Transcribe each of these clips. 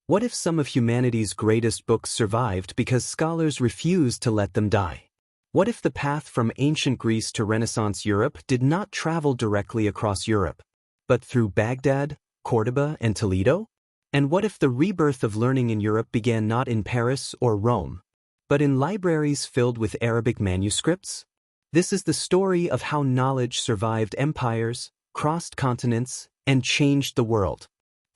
What if some of humanity's greatest books survived because scholars refused to let them die? What if the path from ancient Greece to Renaissance Europe did not travel directly across Europe, but through Baghdad, Cordoba, and Toledo? And what if the rebirth of learning in Europe began not in Paris or Rome, but in libraries filled with Arabic manuscripts? This is the story of how knowledge survived empires, crossed continents, and changed the world.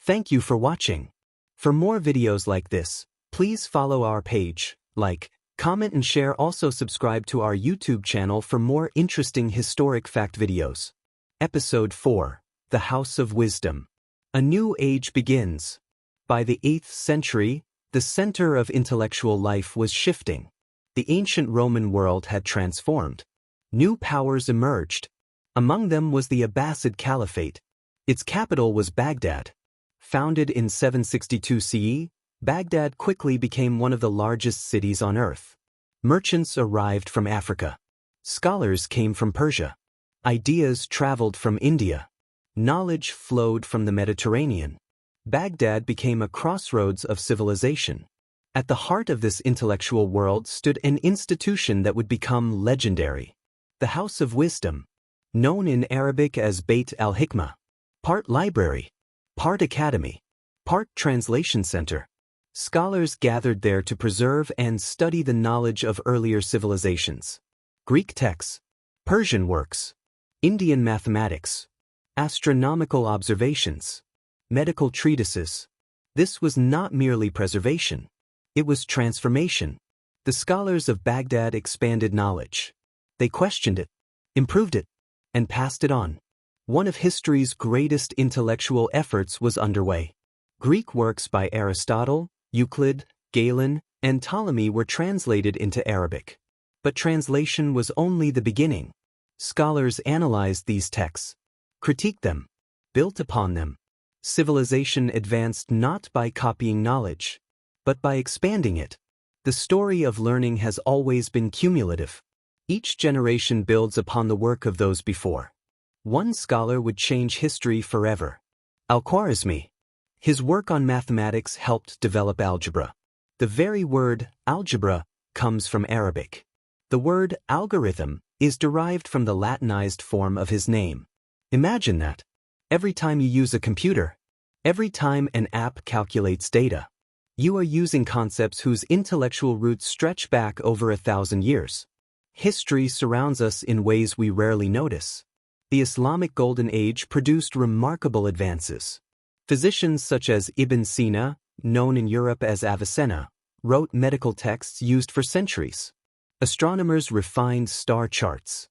Thank you for watching. For more videos like this, please follow our page, like, comment and share. Also subscribe to our YouTube channel for more interesting historic fact videos. Episode 4. The House of Wisdom. A new age begins. By the 8th century, the center of intellectual life was shifting. The ancient Roman world had transformed. New powers emerged. Among them was the Abbasid Caliphate. Its capital was Baghdad. Founded in 762 CE, Baghdad quickly became one of the largest cities on earth. Merchants arrived from Africa. Scholars came from Persia. Ideas traveled from India. Knowledge flowed from the Mediterranean. Baghdad became a crossroads of civilization. At the heart of this intellectual world stood an institution that would become legendary. The House of Wisdom, known in Arabic as Beit al-Hikmah. Part library, part academy, part translation center. Scholars gathered there to preserve and study the knowledge of earlier civilizations. Greek texts, Persian works, Indian mathematics, astronomical observations, medical treatises. This was not merely preservation. It was transformation. The scholars of Baghdad expanded knowledge. They questioned it, improved it, and passed it on. One of history's greatest intellectual efforts was underway. Greek works by Aristotle, Euclid, Galen, and Ptolemy were translated into Arabic. But translation was only the beginning. Scholars analyzed these texts, critiqued them, built upon them. Civilization advanced not by copying knowledge, but by expanding it. The story of learning has always been cumulative. Each generation builds upon the work of those before. One scholar would change history forever. Al-Khwarizmi. His work on mathematics helped develop algebra. The very word algebra comes from Arabic. The word algorithm is derived from the Latinized form of his name. Imagine that. Every time you use a computer, every time an app calculates data, you are using concepts whose intellectual roots stretch back over 1,000 years. History surrounds us in ways we rarely notice. The Islamic Golden Age produced remarkable advances. Physicians such as Ibn Sina, known in Europe as Avicenna, wrote medical texts used for centuries. Astronomers refined star charts.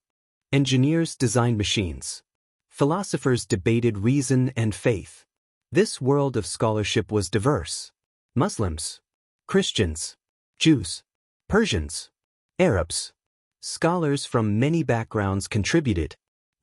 Engineers designed machines. Philosophers debated reason and faith. This world of scholarship was diverse. Muslims, Christians, Jews, Persians, Arabs. Scholars from many backgrounds contributed.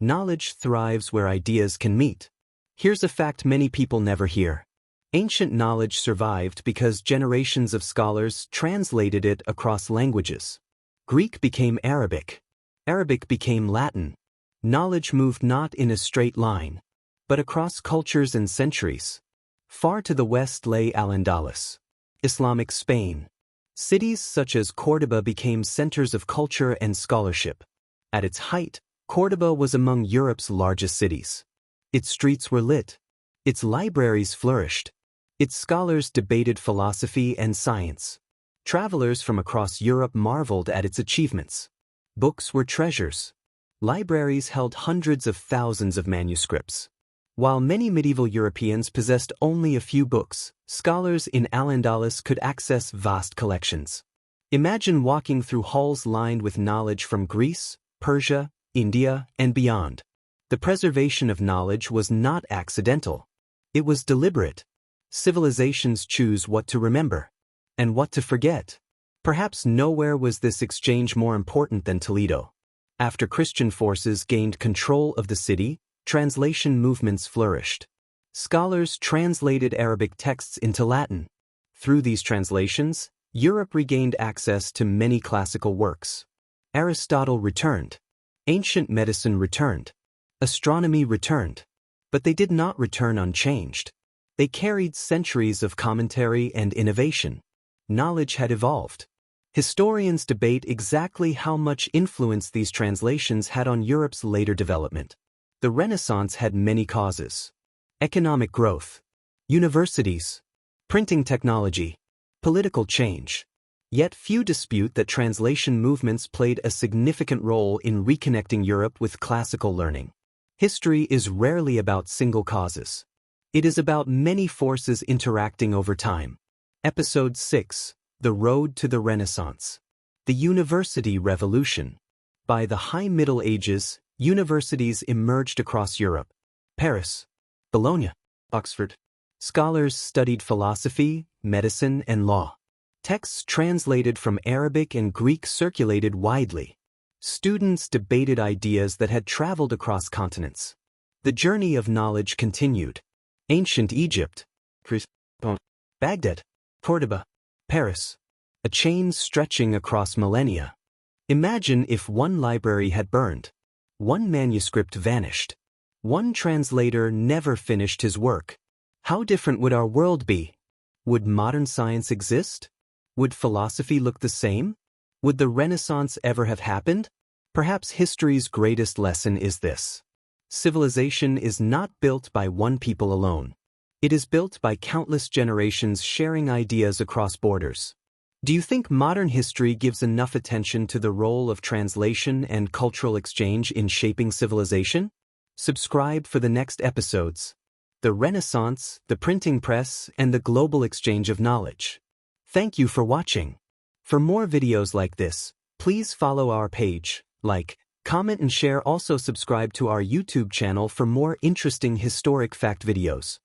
Knowledge thrives where ideas can meet. Here's a fact many people never hear. Ancient knowledge survived because generations of scholars translated it across languages. Greek became Arabic. Arabic became Latin. Knowledge moved not in a straight line, but across cultures and centuries. Far to the west lay Al-Andalus, Islamic Spain. Cities such as Cordoba became centers of culture and scholarship. At its height, Cordoba was among Europe's largest cities. Its streets were lit. Its libraries flourished. Its scholars debated philosophy and science. Travelers from across Europe marveled at its achievements. Books were treasures. Libraries held hundreds of thousands of manuscripts. While many medieval Europeans possessed only a few books, scholars in Al-Andalus could access vast collections. Imagine walking through halls lined with knowledge from Greece, Persia, India, and beyond. The preservation of knowledge was not accidental. It was deliberate. Civilizations choose what to remember and what to forget. Perhaps nowhere was this exchange more important than Toledo. After Christian forces gained control of the city, translation movements flourished. Scholars translated Arabic texts into Latin. Through these translations, Europe regained access to many classical works. Aristotle returned. Ancient medicine returned. Astronomy returned. But they did not return unchanged. They carried centuries of commentary and innovation. Knowledge had evolved. Historians debate exactly how much influence these translations had on Europe's later development. The Renaissance had many causes: economic growth, universities, printing technology, political change. Yet few dispute that translation movements played a significant role in reconnecting Europe with classical learning. History is rarely about single causes. It is about many forces interacting over time. Episode 6: The Road to the Renaissance. The University Revolution. By the High Middle Ages, universities emerged across Europe. Paris, Bologna, Oxford. Scholars studied philosophy, medicine, and law. Texts translated from Arabic and Greek circulated widely. Students debated ideas that had traveled across continents. The journey of knowledge continued. Ancient Egypt, Baghdad, Cordoba, Paris. A chain stretching across millennia. Imagine if one library had burned. One manuscript vanished. One translator never finished his work. How different would our world be? Would modern science exist? Would philosophy look the same? Would the Renaissance ever have happened? Perhaps history's greatest lesson is this: civilization is not built by one people alone. It is built by countless generations sharing ideas across borders. Do you think modern history gives enough attention to the role of translation and cultural exchange in shaping civilization? Subscribe for the next episodes: the Renaissance, the printing press, and the global exchange of knowledge. Thank you for watching. For more videos like this, please follow our page, like, comment and share. Also subscribe to our YouTube channel for more interesting historic fact videos.